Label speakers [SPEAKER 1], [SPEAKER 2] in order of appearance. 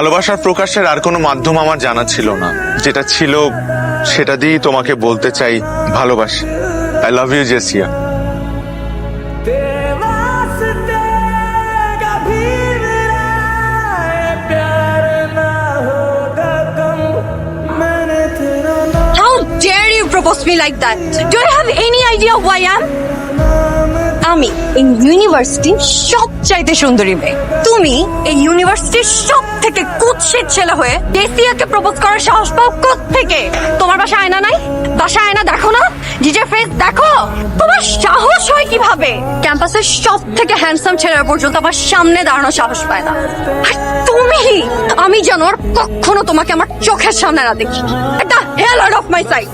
[SPEAKER 1] ভালোবাসার প্রকাশের আর কোনো মাধ্যম আমার জানা ছিল না, যেটা ছিল সেটা দিয়েই তোমাকে বলতে চাই ভালোবাসি। আই লাভ ইউ জেসিয়া।
[SPEAKER 2] How dare you propose me like that? Do you have any idea who I am? আমি এই ইউনিভার্সিটির সবচাইতে সুন্দরী মেয়ে। তুমি এই ইউনিভার্সিটির সব থেকে কুৎসিত ছেলে হয়ে জেসিয়াকে প্রপোজ করার সাহস পাও কোত্থেকে? তোমার বাসায় আয়না নাই? বাসায় আয়না দেখো না? নিজের ফেস দেখো। তোমার সাহস হয় কিভাবে? ক্যাম্পাসের সব থেকে হ্যান্ডসাম ছেলেরা পর্যন্ত আমার সামনে দাঁড়ানোর সাহস পায় না। আর তুমি, আমি যেন আর কখনো তোমাকে আমার চোখের সামনে না দেখি। একটা hell out of my site.